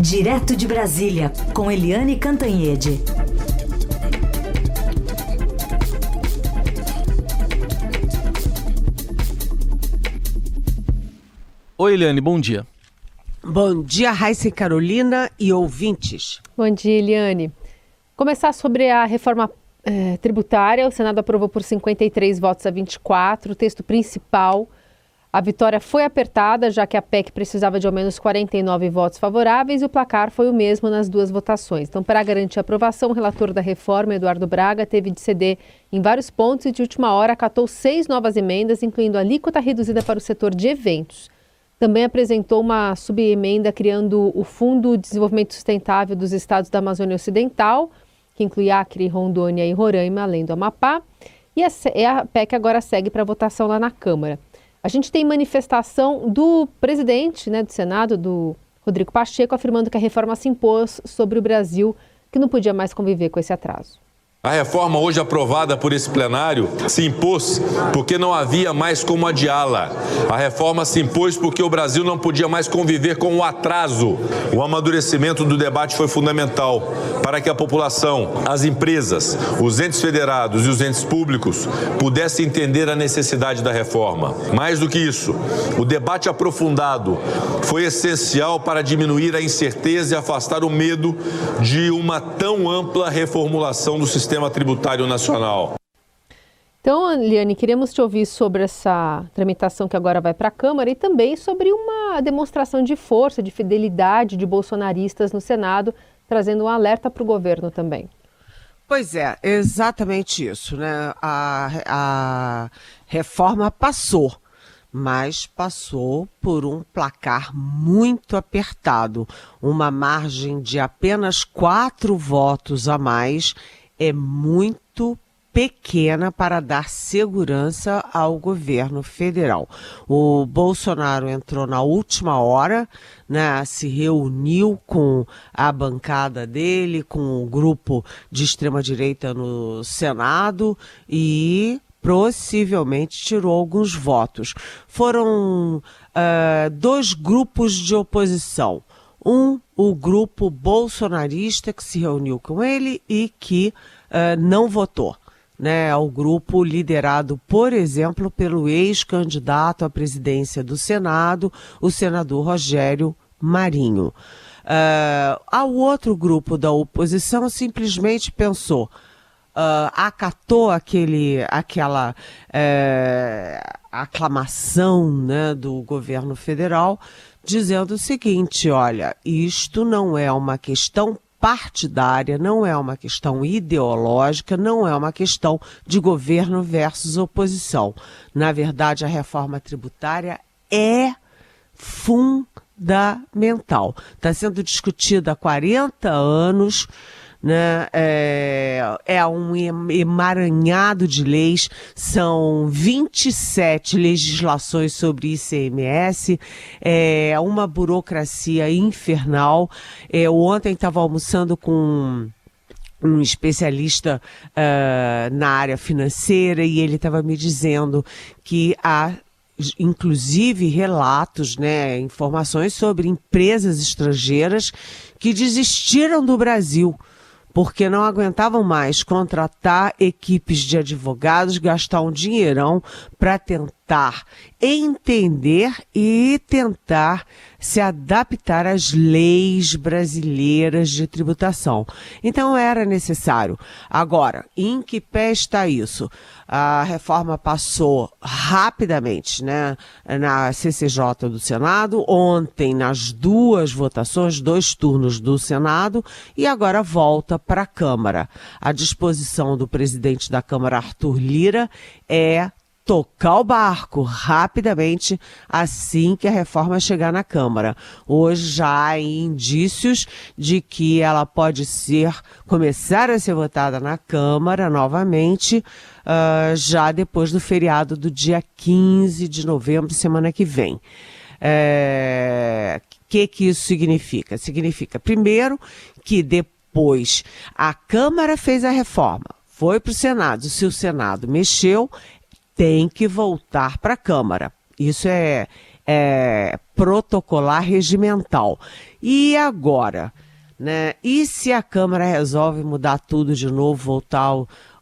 Direto de Brasília, com Eliane Cantanhede. Oi, Eliane, bom dia. Bom dia, Raíssa e Carolina e ouvintes. Bom dia, Eliane. Começar sobre a reforma tributária. O Senado aprovou por 53 votos a 24. O texto principal, a vitória foi apertada, já que a PEC precisava de ao menos 49 votos favoráveis e o placar foi o mesmo nas duas votações. Então, para garantir a aprovação, o relator da reforma, Eduardo Braga, teve de ceder em vários pontos e, de última hora, acatou 6 novas emendas, incluindo a alíquota reduzida para o setor de eventos. Também apresentou uma subemenda criando o Fundo de Desenvolvimento Sustentável dos Estados da Amazônia Ocidental, que inclui Acre, Rondônia e Roraima, além do Amapá. E a PEC agora segue para votação lá na Câmara. A gente tem manifestação do presidente, do Senado, do Rodrigo Pacheco, afirmando que a reforma se impôs sobre o Brasil, que não podia mais conviver com esse atraso. A reforma hoje aprovada por esse plenário se impôs porque não havia mais como adiá-la. A reforma se impôs porque o Brasil não podia mais conviver com o atraso. O amadurecimento do debate foi fundamental para que a população, as empresas, os entes federados e os entes públicos pudessem entender a necessidade da reforma. Mais do que isso, o debate aprofundado foi essencial para diminuir a incerteza e afastar o medo de uma tão ampla reformulação do sistema tributário nacional. Então, Eliane, queremos te ouvir sobre essa tramitação que agora vai para a Câmara e também sobre uma demonstração de força, de fidelidade de bolsonaristas no Senado, trazendo um alerta para o governo também. Pois é, exatamente isso, né? A reforma passou, mas passou por um placar muito apertado. Uma margem de apenas 4 votos a mais é muito pequena para dar segurança ao governo federal. O Bolsonaro entrou na última hora, se reuniu com a bancada dele, com o grupo de extrema-direita no Senado e possivelmente tirou alguns votos. Foram 2 grupos de oposição. O grupo bolsonarista que se reuniu com ele e que não votou. O grupo liderado, por exemplo, pelo ex-candidato à presidência do Senado, o senador Rogério Marinho. Ao outro grupo da oposição simplesmente pensou, acatou aquela aclamação do governo federal, dizendo o seguinte: olha, isto não é uma questão partidária, não é uma questão ideológica, não é uma questão de governo versus oposição. Na verdade, a reforma tributária é fundamental. Está sendo discutida há 40 anos, é um emaranhado de leis, são 27 legislações sobre ICMS, é uma burocracia infernal. Ontem estava almoçando com um especialista na área financeira e ele estava me dizendo que há inclusive relatos, informações sobre empresas estrangeiras que desistiram do Brasil porque não aguentavam mais contratar equipes de advogados, gastar um dinheirão para tentar entender e tentar se adaptar às leis brasileiras de tributação. Então era necessário. Agora, em que pé está isso? A reforma passou rapidamente, na CCJ do Senado, ontem nas 2 votações, 2 turnos do Senado, e agora volta para a Câmara. A disposição do presidente da Câmara, Arthur Lira, é tocar o barco rapidamente assim que a reforma chegar na Câmara. Hoje já há indícios de que ela pode começar a ser votada na Câmara novamente, já depois do feriado do dia 15 de novembro, semana que vem. Que isso significa? Significa, primeiro, que depois a Câmara fez a reforma, foi para o Senado. Se o Senado mexeu, tem que voltar para a Câmara. Isso é protocolar regimental. E agora, né? E se a Câmara resolve mudar tudo de novo, voltar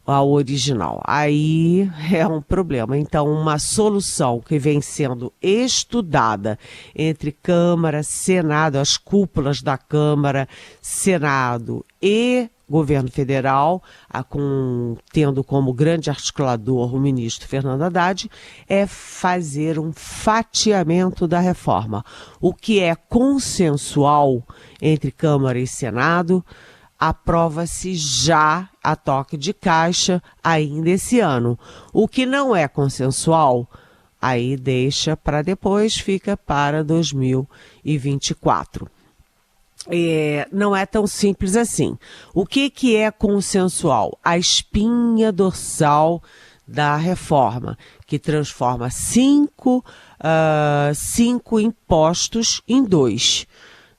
ao original? Aí é um problema. Então, uma solução que vem sendo estudada entre Câmara, Senado, as cúpulas da Câmara, Senado e Governo Federal, tendo como grande articulador o ministro Fernando Haddad, é fazer um fatiamento da reforma. O que é consensual entre Câmara e Senado, aprova-se já a toque de caixa ainda esse ano. O que não é consensual, aí deixa para depois, fica para 2024. Não é tão simples assim. O que é consensual? A espinha dorsal da reforma, que transforma cinco impostos em 2.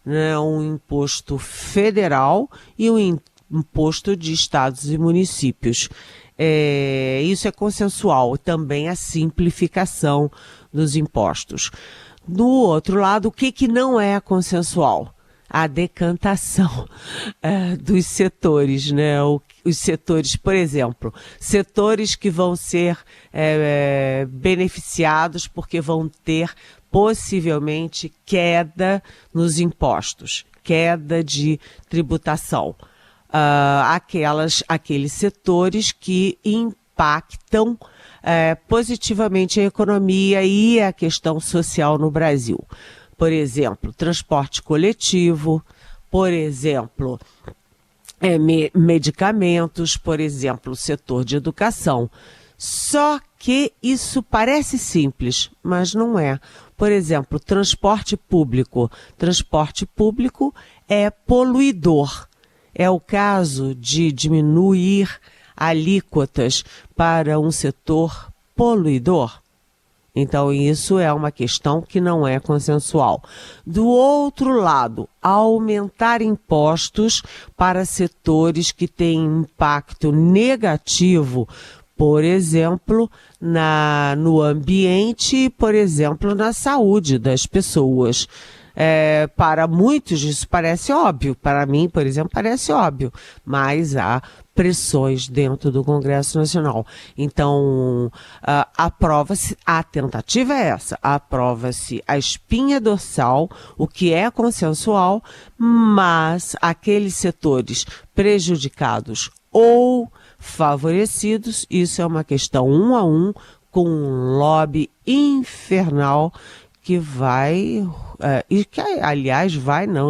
Né? Um imposto federal e um imposto de estados e municípios. Isso é consensual. Também a simplificação dos impostos. Do outro lado, o que não é consensual? A decantação dos setores, né? Os setores, por exemplo, setores que vão ser beneficiados porque vão ter possivelmente queda nos impostos, queda de tributação. Aqueles setores que impactam positivamente a economia e a questão social no Brasil. Por exemplo, transporte coletivo, por exemplo, medicamentos, por exemplo, o setor de educação. Só que isso parece simples, mas não é. Por exemplo, transporte público. Transporte público é poluidor. É o caso de diminuir alíquotas para um setor poluidor. Então, isso é uma questão que não é consensual. Do outro lado, aumentar impostos para setores que têm impacto negativo, por exemplo, no ambiente e, por exemplo, na saúde das pessoas. Para muitos isso parece óbvio, para mim, por exemplo, parece óbvio, mas há pressões dentro do Congresso Nacional. Então, aprova-se, a tentativa é essa, aprova-se a espinha dorsal, o que é consensual, mas aqueles setores prejudicados ou favorecidos, isso é uma questão 1 a 1, com um lobby infernal que vai, e que aliás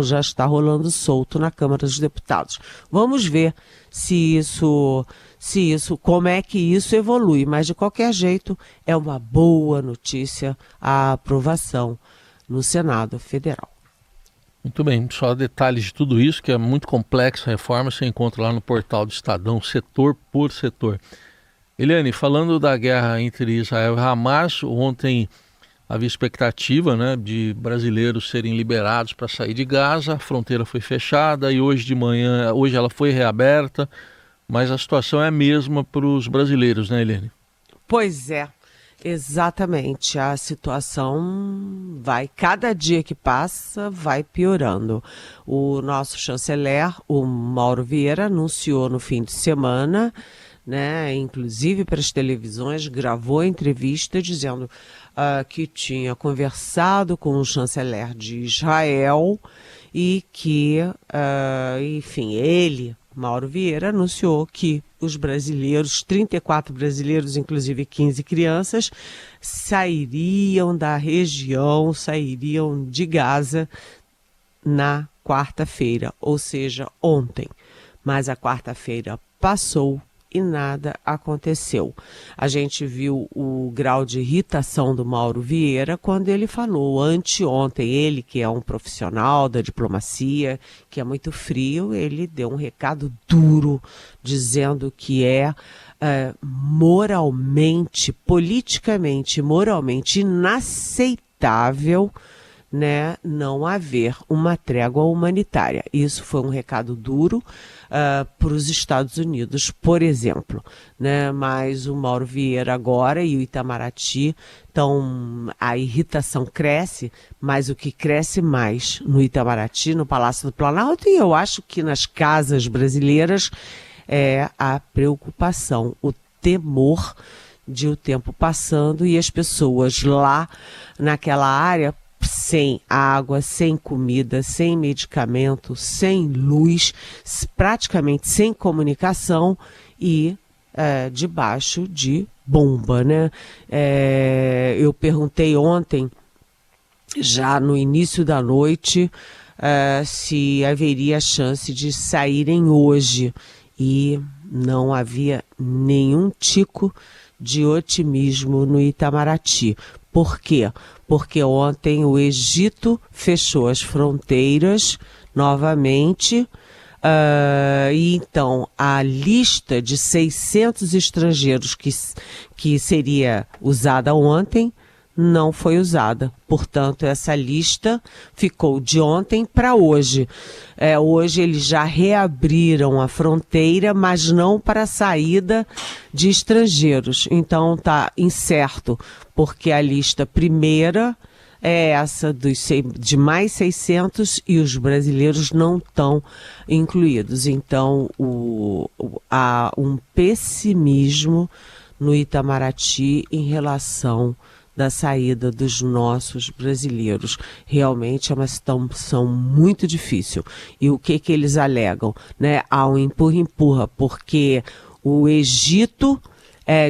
já está rolando solto na Câmara dos Deputados. Vamos ver como é que isso evolui, mas de qualquer jeito é uma boa notícia a aprovação no Senado Federal. Muito bem, só detalhes de tudo isso, que é muito complexa a reforma, você encontra lá no portal do Estadão, setor por setor. Eliane, falando da guerra entre Israel e Hamas, ontem havia expectativa, né, de brasileiros serem liberados para sair de Gaza, a fronteira foi fechada e hoje ela foi reaberta, mas a situação é a mesma para os brasileiros, né, Eliane? Pois é, exatamente. A situação cada dia que passa, vai piorando. O nosso chanceler, o Mauro Vieira, anunciou no fim de semana, né, inclusive para as televisões, gravou a entrevista dizendo que tinha conversado com o chanceler de Israel e que, enfim, ele, Mauro Vieira, anunciou que os brasileiros, 34 brasileiros, inclusive 15 crianças, sairiam da região, sairiam de Gaza na quarta-feira, ou seja, ontem. Mas a quarta-feira passou e nada aconteceu. A gente viu o grau de irritação do Mauro Vieira quando ele falou anteontem, ele que é um profissional da diplomacia, que é muito frio, ele deu um recado duro, dizendo que moralmente, politicamente, moralmente inaceitável, né, não haver uma trégua humanitária. Isso foi um recado duro para os Estados Unidos, por exemplo, né? Mas o Mauro Vieira agora e o Itamaraty, então a irritação cresce, mas o que cresce mais no Itamaraty, no Palácio do Planalto, e eu acho que nas casas brasileiras, é a preocupação, o temor de o tempo passando e as pessoas lá naquela área sem água, sem comida, sem medicamento, sem luz, praticamente sem comunicação e debaixo de bomba, né? Eu perguntei ontem, já no início da noite, se haveria chance de saírem hoje e não havia nenhum tico de otimismo no Itamaraty. Por quê? Porque ontem o Egito fechou as fronteiras novamente e então a lista de 600 estrangeiros que seria usada ontem não foi usada. Portanto, essa lista ficou de ontem para hoje. Hoje eles já reabriram a fronteira, mas não para a saída de estrangeiros. Então está incerto, porque a lista primeira é essa de mais 600 e os brasileiros não estão incluídos. Então há um pessimismo no Itamaraty em relação da saída dos nossos brasileiros. Realmente é uma situação muito difícil. E o que eles alegam? Né? Há um empurra-empurra, porque o Egito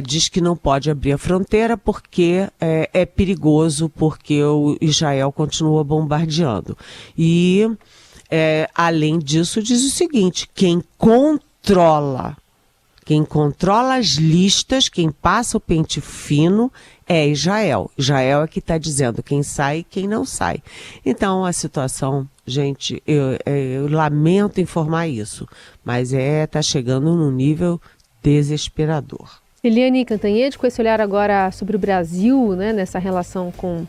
diz que não pode abrir a fronteira porque é perigoso, porque o Israel continua bombardeando. E, além disso, diz o seguinte, quem controla as listas, quem passa o pente fino é Israel. Israel é que está dizendo quem sai e quem não sai. Então, a situação, gente, eu lamento informar isso, mas está chegando num nível desesperador. Eliane Cantanhede, com esse olhar agora sobre o Brasil, né, nessa relação com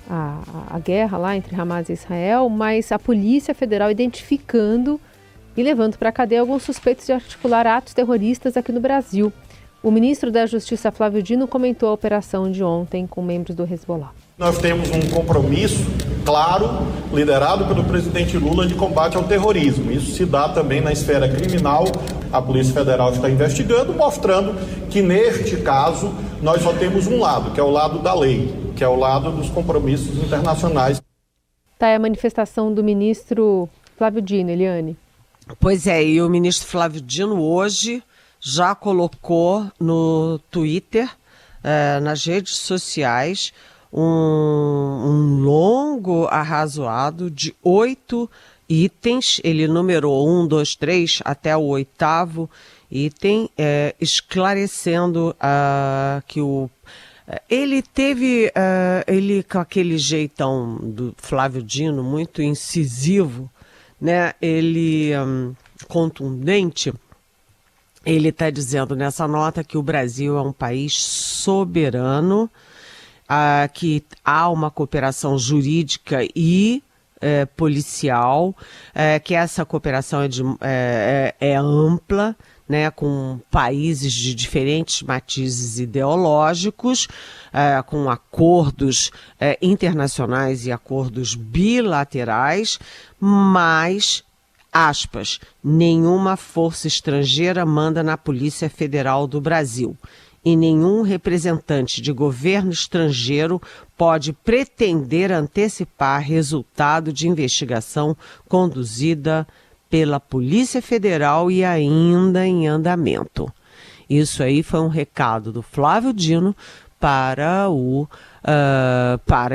a guerra lá entre Hamas e Israel, mas a Polícia Federal identificando e levando para a cadeia alguns suspeitos de articular atos terroristas aqui no Brasil. O ministro da Justiça, Flávio Dino, comentou a operação de ontem com membros do Hezbollah. Nós temos um compromisso claro, liderado pelo presidente Lula, de combate ao terrorismo. Isso se dá também na esfera criminal. A Polícia Federal está investigando, mostrando que, neste caso, nós só temos um lado, que é o lado da lei, que é o lado dos compromissos internacionais. Tá aí a manifestação do ministro Flávio Dino, Eliane. Pois é, e o ministro Flávio Dino hoje já colocou no Twitter, nas redes sociais, um longo arrazoado de 8 itens. Ele numerou 1, 2, 3 até o 8º item, esclarecendo que ele com aquele jeitão do Flávio Dino, muito incisivo, né? Ele contundente. Ele está dizendo nessa nota que o Brasil é um país soberano, que há uma cooperação jurídica e policial, que essa cooperação é ampla, né, com países de diferentes matizes ideológicos, com acordos internacionais e acordos bilaterais, mas, aspas, nenhuma força estrangeira manda na Polícia Federal do Brasil e nenhum representante de governo estrangeiro pode pretender antecipar resultado de investigação conduzida pela Polícia Federal e ainda em andamento. Isso aí foi um recado do Flávio Dino para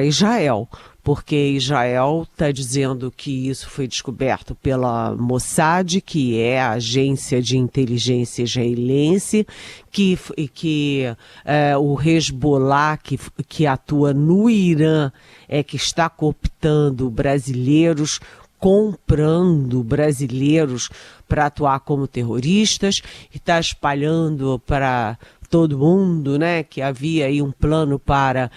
Israel, porque Israel está dizendo que isso foi descoberto pela Mossad, que é a agência de inteligência israelense, que o Hezbollah, que atua no Irã, que está cooptando brasileiros, comprando brasileiros para atuar como terroristas, e está espalhando para todo mundo, né, que havia aí um plano para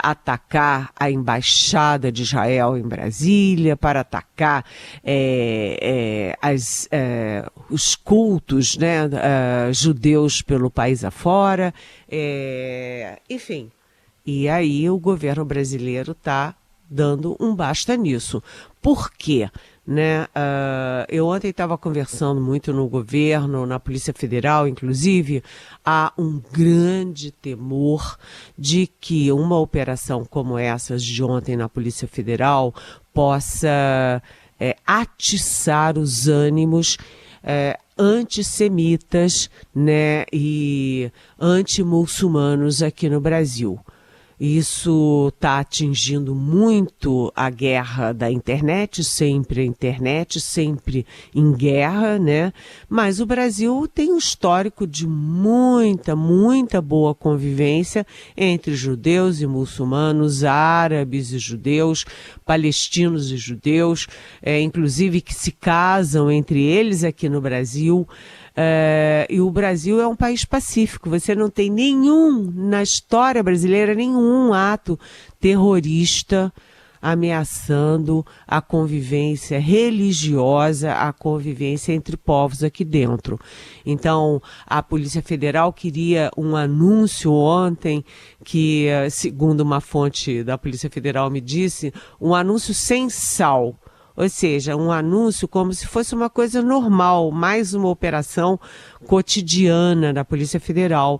atacar a embaixada de Israel em Brasília, para atacar os cultos, né, judeus pelo país afora, enfim. E aí o governo brasileiro está dando um basta nisso. Por quê? Né? Eu ontem estava conversando muito no governo, na Polícia Federal, inclusive, há um grande temor de que uma operação como essa de ontem na Polícia Federal possa atiçar os ânimos antissemitas, né, e anti-muçulmanos aqui no Brasil. Isso está atingindo muito a guerra da internet, sempre a internet, sempre em guerra, né? Mas o Brasil tem um histórico de muita boa convivência entre judeus e muçulmanos, árabes e judeus, palestinos e judeus, inclusive que se casam entre eles aqui no Brasil. E o Brasil é um país pacífico, você não tem na história brasileira, nenhum ato terrorista ameaçando a convivência religiosa, a convivência entre povos aqui dentro. Então, a Polícia Federal queria um anúncio ontem que, segundo uma fonte da Polícia Federal me disse, um anúncio sem sal. Ou seja, um anúncio como se fosse uma coisa normal, mais uma operação cotidiana da Polícia Federal.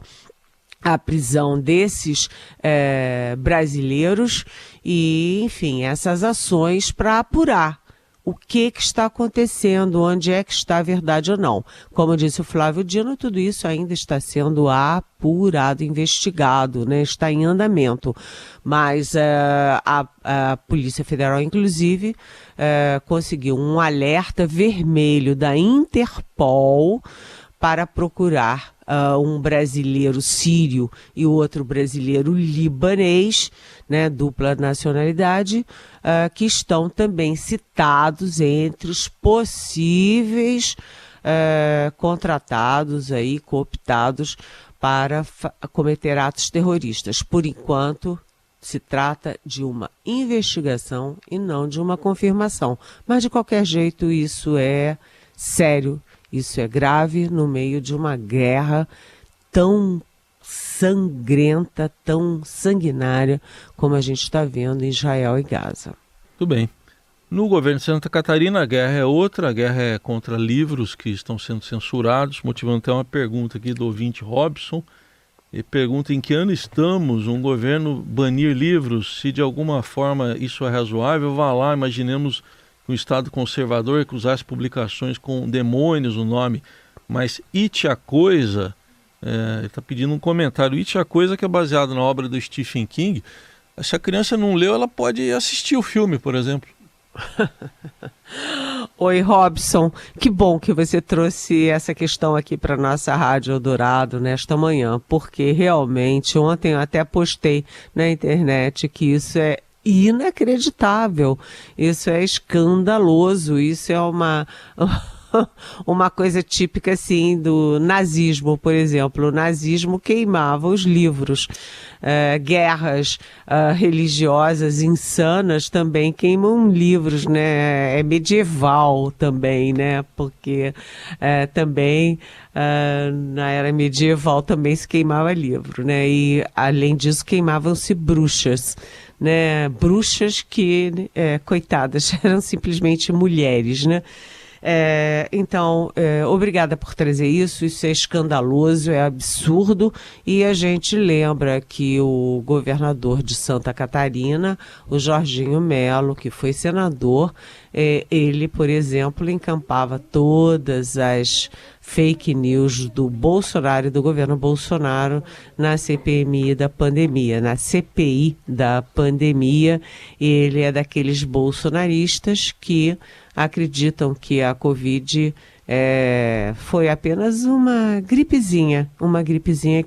A prisão desses brasileiros e, enfim, essas ações para apurar o que está acontecendo, onde é que está a verdade ou não. Como disse o Flávio Dino, tudo isso ainda está sendo apurado, investigado, né? Está em andamento. Mas a Polícia Federal, inclusive, conseguiu um alerta vermelho da Interpol para procurar um brasileiro sírio e o outro brasileiro libanês, né, dupla nacionalidade, que estão também citados entre os possíveis contratados, aí, cooptados para cometer atos terroristas. Por enquanto, se trata de uma investigação e não de uma confirmação. Mas, de qualquer jeito, isso é sério. Isso é grave no meio de uma guerra tão sangrenta, tão sanguinária como a gente está vendo em Israel e Gaza. Tudo bem. No governo de Santa Catarina, a guerra é outra, a guerra é contra livros que estão sendo censurados, motivando até uma pergunta aqui do ouvinte Robson. Ele pergunta em que ano estamos, um governo banir livros, se de alguma forma isso é razoável, vá lá, imaginemos o Estado conservador recusasse publicações com demônios no nome, mas It a Coisa, ele está pedindo um comentário, It a Coisa que é baseado na obra do Stephen King, se a criança não leu, ela pode assistir o filme, por exemplo. Oi, Robson, que bom que você trouxe essa questão aqui para nossa Rádio Eldorado nesta manhã, porque realmente ontem eu até postei na internet que isso é inacreditável, isso é escandaloso, isso é uma coisa típica assim do nazismo, por exemplo. O nazismo queimava os livros, guerras religiosas insanas também queimam livros, né? É medieval também, né? Porque também na era medieval também se queimava livro, né? E além disso queimavam-se bruxas, né? Bruxas que, coitadas, eram simplesmente mulheres, né? Então, obrigada por trazer isso é escandaloso, é absurdo, e a gente lembra que o governador de Santa Catarina, o Jorginho Melo, que foi senador, ele, por exemplo, encampava todas as fake news do Bolsonaro e do governo Bolsonaro na CPI da pandemia. Ele é daqueles bolsonaristas que acreditam que a Covid foi apenas uma gripezinha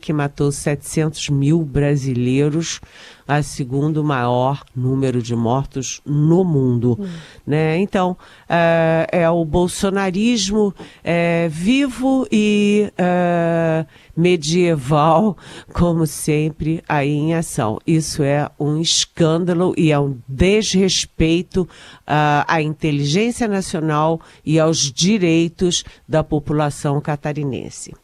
que matou 700 mil brasileiros, a segundo maior número de mortos no mundo. Né? Então, é o bolsonarismo vivo e medieval, como sempre, aí em ação. Isso é um escândalo e é um desrespeito à inteligência nacional e aos direitos da população catarinense.